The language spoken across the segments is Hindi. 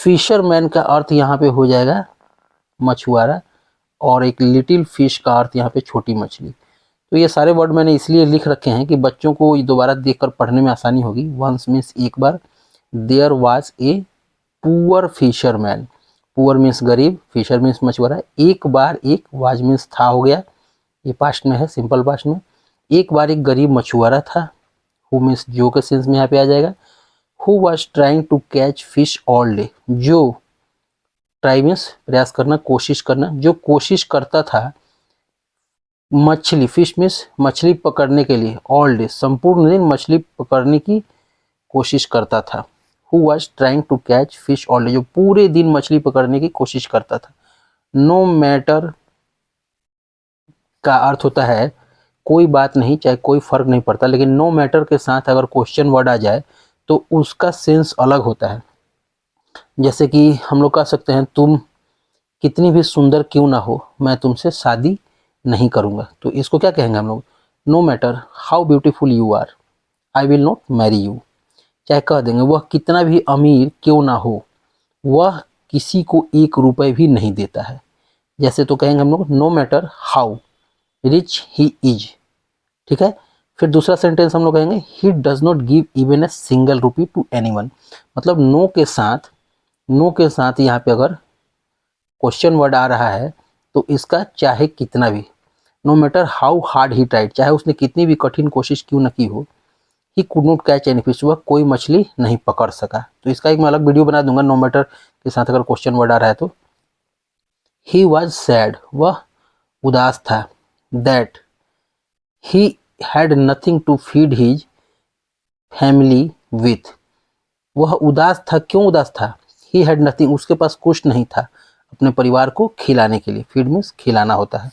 फिशरमैन का अर्थ यहाँ पे हो जाएगा मछुआरा, और एक लिटिल फिश का अर्थ यहाँ पे छोटी मछली। तो ये सारे वर्ड मैंने इसलिए लिख रखे हैं कि बच्चों को दोबारा देखकर पढ़ने में आसानी होगी। वंस मीन्स एक बार, there was a poor fisherman, poor means गरीब, फिशर मीन्स मछुआरा, एक बार एक, वाज मीन्स था हो गया, ये पास्ट में है, सिंपल पास्ट में। एक बार एक गरीब मछुआरा था, हु मीन्स जो के सेंस में यहाँ पे आ जाएगा। Who was trying to catch fish all day, जो ट्राई मीन्स प्रयास करना, कोशिश करना, जो कोशिश करता था मछली, फिश मीन्स मछली पकड़ने के लिए, ऑल डे संपूर्ण दिन मछली पकड़ने की कोशिश करता था। Who was trying to catch fish all day, जो पूरे दिन मछली पकड़ने की कोशिश करता था। नो मैटर का अर्थ होता है कोई बात नहीं, चाहे कोई फर्क नहीं पड़ता, लेकिन नो मैटर के साथ अगर क्वेश्चन वर्ड आ जाए तो उसका सेंस अलग होता है। जैसे कि हम लोग कह सकते हैं तुम कितनी भी सुंदर क्यों ना हो मैं तुमसे शादी नहीं करूंगा, तो इसको क्या कहेंगे हम लोग, no matter how beautiful you are I will not marry you. चाहे कह देंगे वह कितना भी अमीर क्यों ना हो वह किसी को 1 रुपए भी नहीं देता है, जैसे तो कहेंगे हम लोग no matter how rich he is. ठीक है, फिर दूसरा सेंटेंस हम लोग कहेंगे he does not give even a single rupee to anyone. मतलब नो के साथ यहाँ पे अगर क्वेश्चन वर्ड आ रहा है तो इसका चाहे कितना भी, no matter how hard he tried, चाहे उसने कितनी भी कठिन कोशिश क्यों न की हो, he could not catch any fish, वह कोई मछली नहीं पकड़ सका। तो इसका एक मैं अलग वीडियो बना दूंगा नो मैटर के साथ अगर क्वेश्चन वर्ड आ रहा है तो। ही वॉज सैड, वह उदास था, that he had nothing to feed his family with, वह उदास था, क्यों उदास था, ही हैड नथिंग, उसके पास कुछ नहीं था अपने परिवार को खिलाने के लिए, फीड मीन्स खिलाना होता है,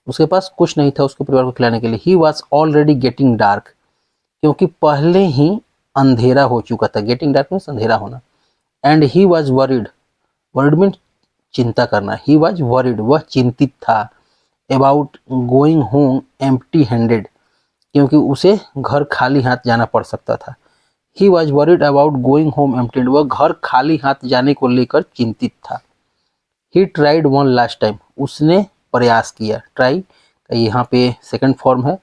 उसके पास कुछ नहीं था उसके परिवार को खिलाने के लिए। He was already getting dark, क्योंकि पहले ही अंधेरा हो चुका था, गेटिंग डार्क मीन्स अंधेरा होना। And he was worried, worried means चिंता करना, ही वॉज वरीड वह चिंतित था, about going home empty handed, क्योंकि उसे घर खाली हाथ जाना पड़ सकता था। He was worried about going home empty, वह घर खाली हाथ जाने को लेकर चिंतित था। He tried one last time, उसने प्रयास किया, ट्राई यहाँ पे सेकंड फॉर्म है,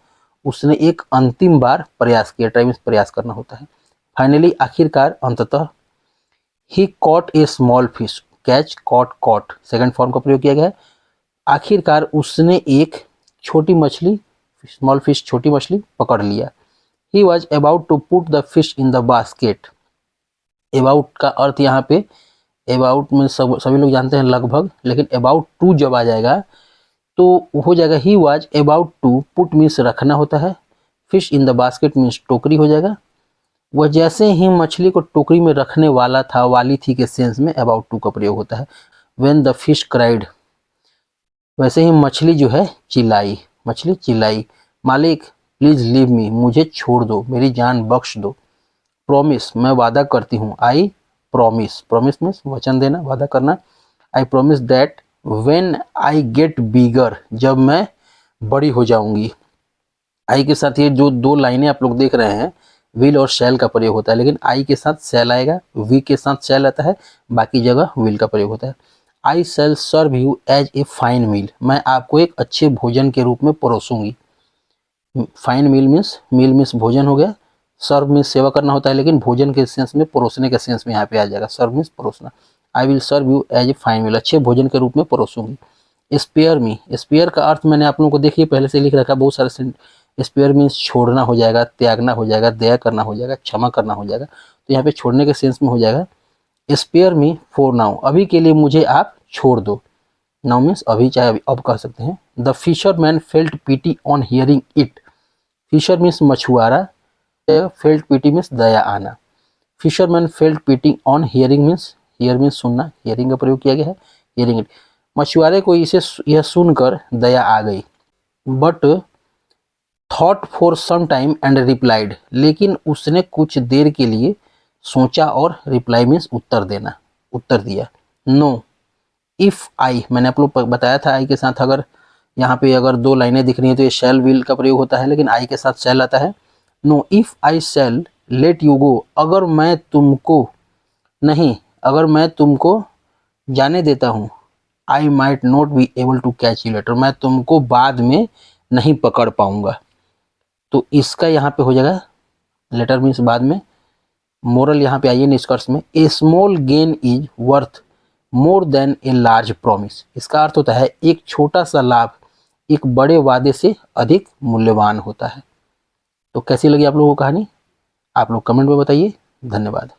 उसने एक अंतिम बार प्रयास किया, ट्राई मीन्स प्रयास करना होता है। फाइनली आखिरकार अंततः, he caught a small fish, catch caught caught second form का प्रयोग किया गया है। आखिरकार उसने एक छोटी मछली, स्मॉल फिश छोटी मछली पकड़ लिया। He was about to put the fish in the basket, about का अर्थ यहाँ पे, अबाउट में सभी लोग जानते हैं लगभग, लेकिन अबाउट टू जब आ जाएगा तो हो जाएगा he was about to, put means रखना होता है, fish in the basket means टोकरी हो जाएगा। वह जैसे ही मछली को टोकरी में रखने वाला था, वाली थी के सेंस में अबाउट टू का प्रयोग होता है। व्हेन द फिश क्राइड, वैसे ही मछली जो है चिल्लाई, मछली चिल्लाई, मालिक प्लीज लीव मी, मुझे छोड़ दो, मेरी जान बख्श दो। प्रॉमिस, मैं वादा करती हूँ, आई प्रॉमिस, प्रॉमिस मीन्स वचन देना, वादा करना। I promise that when I get बिगर, जब मैं बड़ी हो जाऊंगी। आई के साथ ये जो 2 लाइनें आप लोग देख रहे हैं विल और शैल का प्रयोग होता है, लेकिन आई के साथ शैल आएगा, वी के साथ शैल आता है, बाकी जगह विल का प्रयोग होता है। I shall serve you as a fine meal, मैं आपको एक अच्छे भोजन के रूप में परोसूंगी। फाइन मील मीन्स भोजन हो गया, सर्व मीन्स सेवा करना होता है, लेकिन भोजन के सेंस में, परोसने के सेंस में यहाँ पे आ जाएगा, सर्व मीन्स परोसना। I will serve you as a fine meal, अच्छे भोजन के रूप में परोसूंगी। स्पेयर मी, स्पेयर का अर्थ मैंने आप लोगों को देखिए पहले से लिख रखा, बहुत सारे, स्पेयर मीन्स छोड़ना हो जाएगा, त्यागना हो जाएगा, दया करना हो जाएगा, क्षमा करना हो जाएगा, तो यहाँ पे छोड़ने के सेंस में हो जाएगा स्पेयर मी फॉर नाउ, अभी के लिए मुझे आप छोड़ दो। नाउ मीन्स अभी, चाहे अब कह सकते हैं। The fisherman felt pity on hearing it, fisher means मछुआरा, फेल्ट पीटी मीन्स दया आना। Fisherman felt pity on hearing means, hear means सुनना, हियरिंग का प्रयोग किया गया है, हियरिंग इट। मछुआरे को इसे यह सुनकर दया आ गई, but thought for some time and replied, लेकिन उसने कुछ देर के लिए सोचा और रिप्लाई मीन्स उत्तर देना, उत्तर दिया। नो इफ आई, मैंने आप लोग बताया था आई के साथ अगर यहाँ पे अगर 2 लाइनें दिख रही हैं तो ये शैल विल का प्रयोग होता है, लेकिन आई के साथ शैल आता है। No if I shall let you go, अगर मैं तुमको नहीं अगर मैं तुमको जाने देता हूँ, I might not be able to catch you later, मैं तुमको बाद में नहीं पकड़ पाऊंगा। तो इसका यहाँ पे हो जाएगा, लेटर मीन्स बाद में। मोरल यहाँ पे आइए निष्कर्ष में, a small gain is worth more than a large promise. इसका अर्थ होता है एक छोटा सा लाभ एक बड़े वादे से अधिक मूल्यवान होता है। तो कैसी लगी आप लोगों को कहानी, आप लोग कमेंट में बताइए। धन्यवाद।